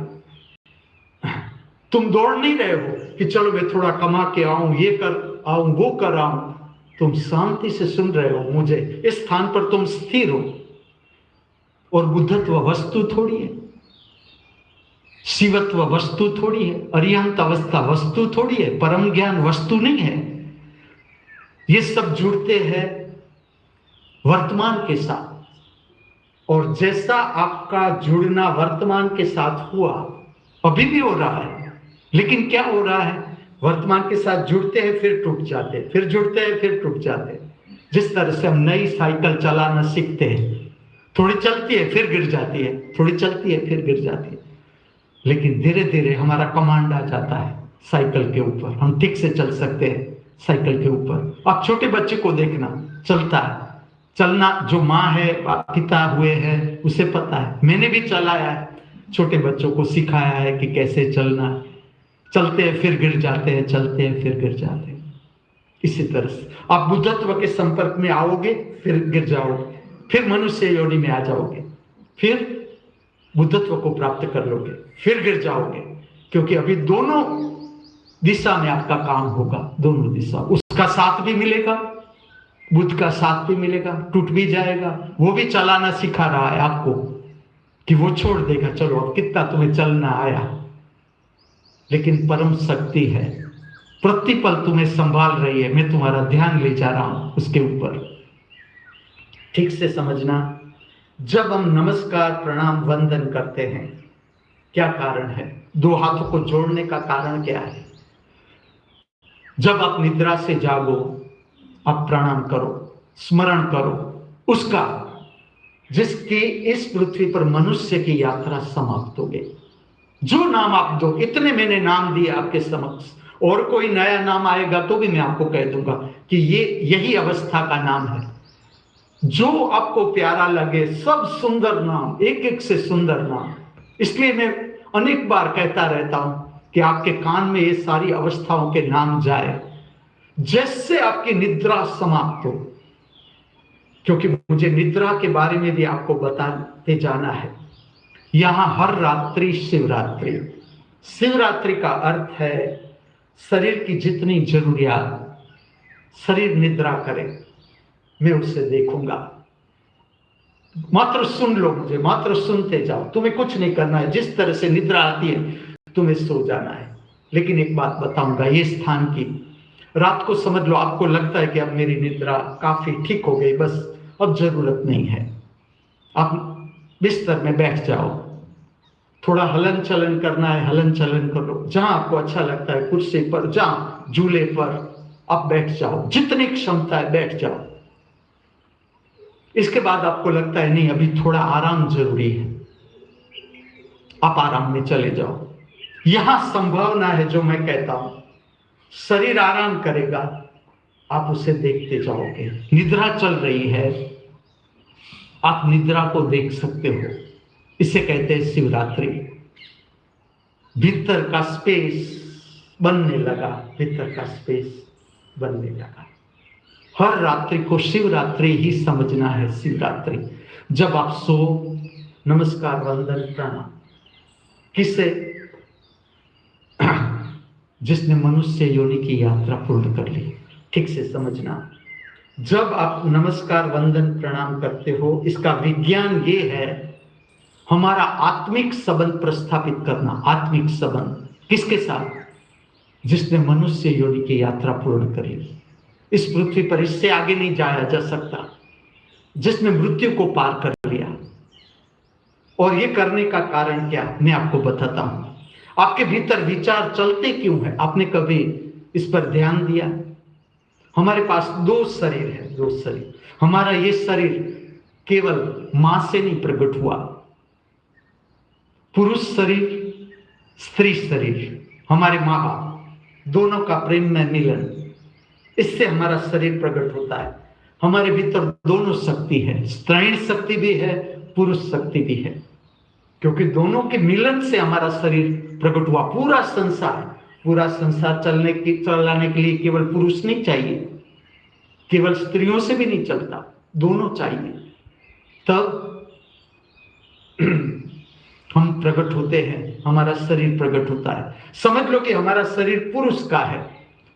तुम दौड़ नहीं रहे हो कि चलो मैं थोड़ा कमा के आऊं, ये कर आऊं, वो कर आऊं। तुम शांति से सुन रहे हो मुझे, इस स्थान पर तुम स्थिर हो। और बुद्धत्व वस्तु थोड़ी है, शिवत्व वस्तु थोड़ी है, अरिहंत अवस्था वस्तु थोड़ी है, परम ज्ञान वस्तु नहीं है। ये सब जुड़ते हैं वर्तमान के साथ। और जैसा आपका जुड़ना वर्तमान के साथ हुआ, अभी भी हो रहा है, लेकिन क्या हो रहा है, वर्तमान के साथ जुड़ते हैं फिर टूट जाते हैं, फिर जुड़ते हैं फिर टूट जाते हैं। जिस तरह से हम नई साइकिल चलाना सीखते हैं, थोड़ी चलती है फिर गिर जाती है, थोड़ी चलती है फिर गिर जाती है, लेकिन धीरे धीरे हमारा कमांड आ जाता है साइकिल के ऊपर, हम ठीक से चल सकते हैं साइकिल के ऊपर। आप छोटे बच्चे को देखना, चलता है, चलना जो माँ है, पिता हुए हैं, उसे पता है। मैंने भी चलाया है, छोटे बच्चों को सिखाया है कि कैसे चलना। चलते हैं फिर गिर जाते हैं, चलते हैं फिर गिर जाते हैं। इसी तरह से आप बुद्धत्व के संपर्क में आओगे, फिर गिर जाओगे, फिर मनुष्य योनि में आ जाओगे, फिर बुद्धत्व को प्राप्त कर लोगे, फिर गिर जाओगे। क्योंकि अभी दोनों दिशा में आपका काम होगा, दोनों दिशा। उसका साथ भी मिलेगा, बुद्ध का साथ भी मिलेगा, टूट भी जाएगा। वो भी चलाना सिखा रहा है आपको कि वो छोड़ देगा, चलो अब कितना तुम्हें चलना आया। लेकिन परम शक्ति है, प्रतिपल तुम्हें संभाल रही है, मैं तुम्हारा ध्यान ले जा रहा हूं उसके ऊपर। ठीक से समझना, जब हम नमस्कार प्रणाम वंदन करते हैं, क्या कारण है? दो हाथों को जोड़ने का कारण क्या है? जब आप निद्रा से जागो, आप प्रणाम करो, स्मरण करो उसका जिसकी इस पृथ्वी पर मनुष्य की यात्रा समाप्त हो गई। जो नाम आप दो, इतने मैंने नाम दिए आपके समक्ष, और कोई नया नाम आएगा तो भी मैं आपको कह दूंगा कि ये यही अवस्था का नाम है। जो आपको प्यारा लगे, सब सुंदर नाम, एक एक से सुंदर नाम। इसलिए मैं अनेक बार कहता रहता हूं कि आपके कान में ये सारी अवस्थाओं के नाम जाए जैसे आपकी निद्रा समाप्त हो, क्योंकि मुझे निद्रा के बारे में भी आपको बताते जाना है। यहां हर रात्रि शिवरात्रि। शिवरात्रि का अर्थ है शरीर की जितनी जरूरियात, शरीर निद्रा करे मैं उसे देखूंगा। मात्र सुन लो मुझे, मात्र सुनते जाओ, तुम्हें कुछ नहीं करना है। जिस तरह से निद्रा आती है तुम्हें सो जाना है। लेकिन एक बात बताऊंगा, ये स्थान की रात को समझ लो, आपको लगता है कि अब मेरी निद्रा काफी ठीक हो गई, बस अब जरूरत नहीं है, आप बिस्तर में बैठ जाओ। थोड़ा हलन चलन करना है, हलन चलन कर लो, जहां आपको अच्छा लगता है, कुर्सी पर, जहां झूले पर आप बैठ जाओ, जितनी क्षमता है बैठ जाओ। इसके बाद आपको लगता है नहीं अभी थोड़ा आराम जरूरी है, आप आराम में चले जाओ। यहां संभावना है जो मैं कहता हूं, शरीर आराम करेगा, आप उसे देखते जाओगे। निद्रा चल रही है, आप निद्रा को देख सकते हो। इसे कहते हैं शिवरात्रि। भीतर का स्पेस बनने लगा, भीतर का स्पेस बनने लगा। हर रात्रि को शिवरात्रि ही समझना है। शिवरात्रि जब आप सो, नमस्कार वंदन प्रणाम किसे? जिसने मनुष्य योनि की यात्रा पूर्ण कर ली। ठीक से समझना, जब आप नमस्कार वंदन प्रणाम करते हो, इसका विज्ञान ये है हमारा आत्मिक संबंध प्रस्थापित करना। आत्मिक संबंध किसके साथ? जिसने मनुष्य योनि की यात्रा पूर्ण करी। इस पृथ्वी पर इससे आगे नहीं जाया जा सकता, जिसने मृत्यु को पार कर लिया। और ये करने का कारण क्या, मैं आपको बताता हूं। आपके भीतर विचार चलते क्यों है? आपने कभी इस पर ध्यान दिया? हमारे पास दो शरीर है, दो शरीर। हमारा ये शरीर केवल मां से नहीं प्रकट हुआ। पुरुष शरीर, स्त्री शरीर, हमारे मां बाप दोनों का प्रेम में मिलन, इससे हमारा शरीर प्रकट होता है। हमारे भीतर दोनों शक्ति है, स्त्रीण शक्ति भी है, पुरुष शक्ति भी है, क्योंकि दोनों के मिलन से हमारा शरीर प्रकट हुआ। पूरा संसार चलाने के लिए केवल पुरुष नहीं चाहिए, केवल स्त्रियों से भी नहीं चलता, दोनों चाहिए, तब हम प्रकट होते हैं, हमारा शरीर प्रकट होता है। समझ लो कि हमारा शरीर पुरुष का है,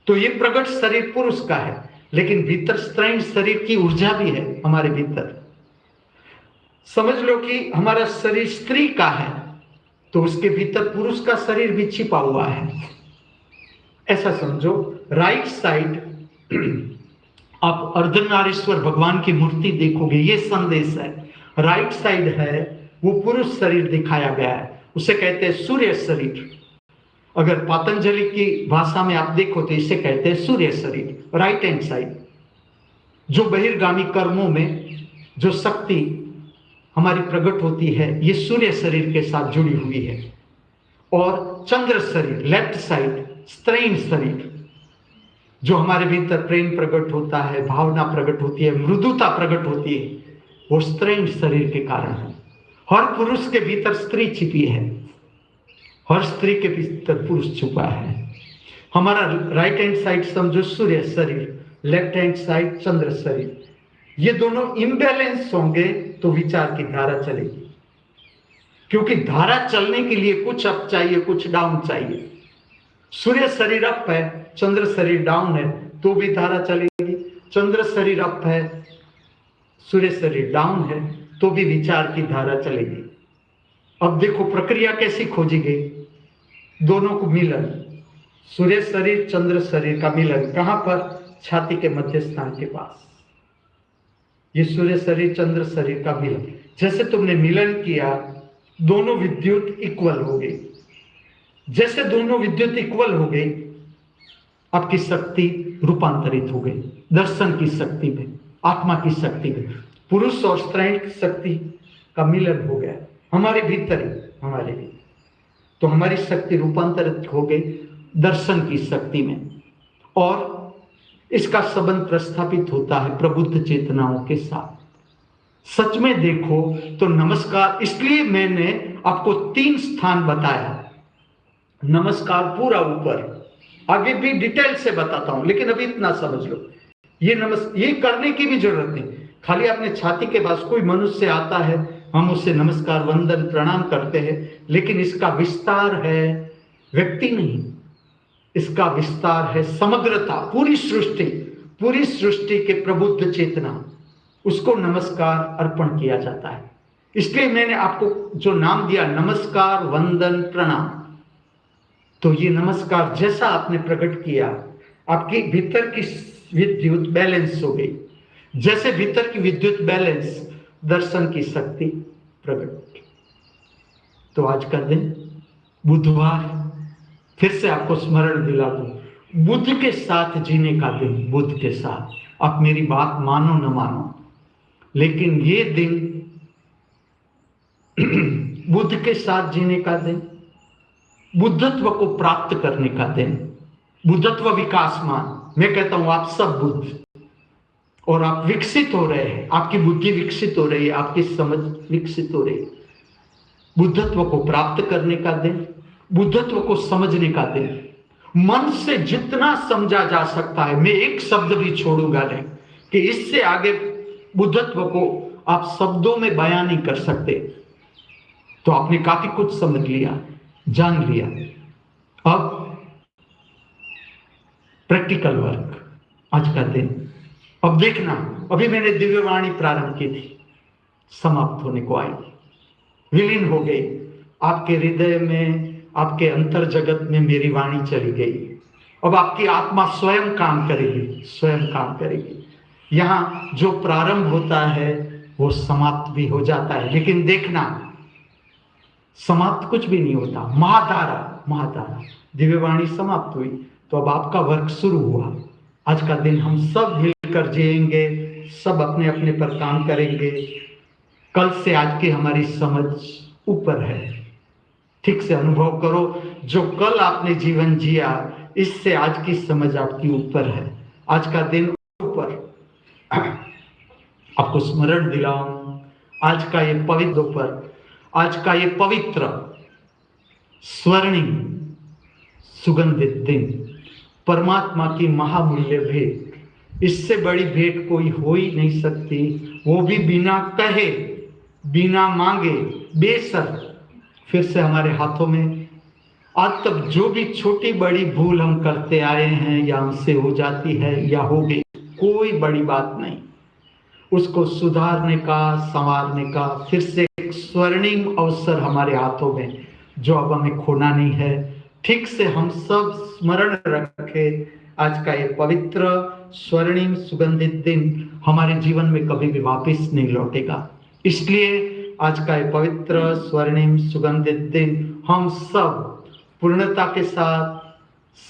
तो ये प्रकट शरीर पुरुष का है, लेकिन भीतर स्त्रीण शरीर की ऊर्जा भी है हमारे भीतर। समझ लो कि हमारा शरीर स्त्री का है, तो उसके भीतर पुरुष का शरीर भी छिपा हुआ है। ऐसा समझो, राइट साइड आप अर्धनारीश्वर भगवान की मूर्ति देखोगे, ये संदेश है। राइट साइड है वो पुरुष शरीर दिखाया गया है, उसे कहते हैं सूर्य शरीर। अगर पतंजलि की भाषा में आप देखो तो इसे कहते हैं सूर्य शरीर। राइट हैंड साइड जो बहिर्गामी कर्मों में जो शक्ति हमारी प्रकट होती है, ये सूर्य शरीर के साथ जुड़ी हुई है। और चंद्र शरीर लेफ्ट साइड, स्त्रीण शरीर, जो हमारे भीतर प्रेम प्रकट होता है, भावना प्रकट होती है, मृदुता प्रकट होती है, वो स्त्रीण शरीर के कारण है। हर पुरुष के भीतर स्त्री छिपी है, हर स्त्री के भीतर पुरुष छुपा है। हमारा राइट हैंड साइड समझो सूर्य शरीर, लेफ्ट हैंड साइड चंद्र शरीर। ये दोनों इम्बैलेंस होंगे तो विचार की धारा चलेगी, क्योंकि धारा चलने के लिए कुछ अप चाहिए, कुछ डाउन चाहिए। सूर्य शरीर अप है, चंद्र शरीर डाउन है, तो भी धारा चलेगी। चंद्र शरीर अप है, सूर्य शरीर डाउन है, तो भी विचार की धारा चलेगी। अब देखो प्रक्रिया कैसी खोजी गई, दोनों को मिलन, सूर्य शरीर चंद्र शरीर का मिलन कहां पर? छाती के मध्य स्थान के पास। ये सूर्य शरीर चंद्र शरीर का मिलन, जैसे तुमने मिलन किया, दोनों विद्युत इक्वल हो गई। जैसे दोनों विद्युत इक्वल हो गई, आपकी शक्ति रूपांतरित हो गई, दर्शन की शक्ति में, आत्मा की शक्ति में, पुरुष और स्त्री की शक्ति का मिलन हो गया हमारे भीतर ही, हमारे भीतर। तो हमारी शक्ति रूपांतरित हो गई दर्शन की शक्ति में, और इसका संबंध प्रस्थापित होता है प्रबुद्ध चेतनाओं के साथ। सच में देखो तो नमस्कार, इसलिए मैंने आपको 3 स्थान बताया। नमस्कार पूरा ऊपर, आगे भी डिटेल से बताता हूं, लेकिन अभी इतना समझ लो, ये करने की भी जरूरत नहीं। खाली अपने छाती के पास कोई मनुष्य आता है, हम उससे नमस्कार वंदन प्रणाम करते हैं, लेकिन इसका विस्तार है व्यक्ति नहीं, इसका विस्तार है समग्रता, पूरी सृष्टि के प्रबुद्ध चेतना, उसको नमस्कार अर्पण किया जाता है। इसलिए मैंने आपको जो नाम दिया नमस्कार वंदन प्रणाम, तो ये नमस्कार जैसा आपने प्रकट किया, आपके भीतर की विद्युत बैलेंस हो गई, जैसे भीतर की विद्युत बैलेंस, दर्शन की शक्ति प्रकट। तो आज का दिन बुधवार, फिर से आपको स्मरण दिला दूं, बुद्ध के साथ जीने का दिन, बुद्ध के साथ। आप मेरी बात मानो न मानो, लेकिन ये दिन बुद्ध के साथ जीने का दिन, बुद्धत्व को प्राप्त करने का दिन, बुद्धत्व विकासमान। मैं कहता हूं आप सब बुद्ध, और आप विकसित हो रहे हैं, आपकी बुद्धि विकसित हो रही है, आपकी समझ विकसित हो रही है। बुद्धत्व को प्राप्त करने का दिन, बुद्धत्व को समझने का दिन, मन से जितना समझा जा सकता है, मैं एक शब्द भी छोड़ूंगा नहीं कि इससे आगे बुद्धत्व को आप शब्दों में बयान नहीं कर सकते। तो आपने काफी कुछ समझ लिया, जान लिया। अब प्रैक्टिकल वर्क, आज का दिन। अब देखना, अभी मैंने दिव्यवाणी प्रारंभ की थी, समाप्त होने को आई, विलीन हो गई आपके हृदय में, आपके अंतर जगत में मेरी वाणी चली गई। अब आपकी आत्मा स्वयं काम करेगी, स्वयं काम करेगी। यहां जो प्रारंभ होता है वो समाप्त भी हो जाता है, लेकिन देखना समाप्त कुछ भी नहीं होता। महाधारा दिव्यवाणी समाप्त हुई, तो अब आपका वर्क शुरू हुआ। आज का दिन हम सब मिलकर जिएंगे, सब अपने अपने पर काम करेंगे। कल से आज की हमारी समझ ऊपर है, ठीक से अनुभव करो। जो कल आपने जीवन जिया, इससे आज की समझ आपकी ऊपर है। आज का दिन ऊपर, आपको स्मरण दिलाऊं, आज का ये पवित्र दोपहर, आज का ये पवित्र स्वर्णिम सुगंधित दिन, परमात्मा की महामूल्य भेंट, इससे बड़ी भेंट कोई हो ही नहीं सकती, वो भी बिना कहे, बिना मांगे, बेशर्त फिर से हमारे हाथों में। आज तक जो भी छोटी बड़ी भूल हम करते आए हैं, या हमसे हो जाती है या हो गई, कोई बड़ी बात नहीं, उसको सुधारने का, संवारने का फिर से एक स्वर्णिम अवसर हमारे हाथों में, जो अब हमें खोना नहीं है। ठीक से हम सब स्मरण रखे, आज का ये पवित्र स्वर्णिम सुगंधित दिन हमारे जीवन में कभी भी वापस नहीं लौटेगा। इसलिए आज का ये पवित्र स्वर्णिम सुगंधित दिन हम सब पूर्णता के साथ,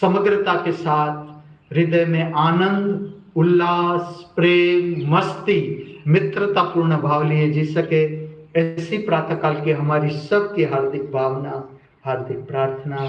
समग्रता के साथ, हृदय में आनंद, उल्लास, प्रेम, मस्ती, मित्रता पूर्ण भाव लिए जी सके, ऐसी प्रातःकाल की हमारी सबकी हार्दिक भावना, हार्दिक प्रार्थना।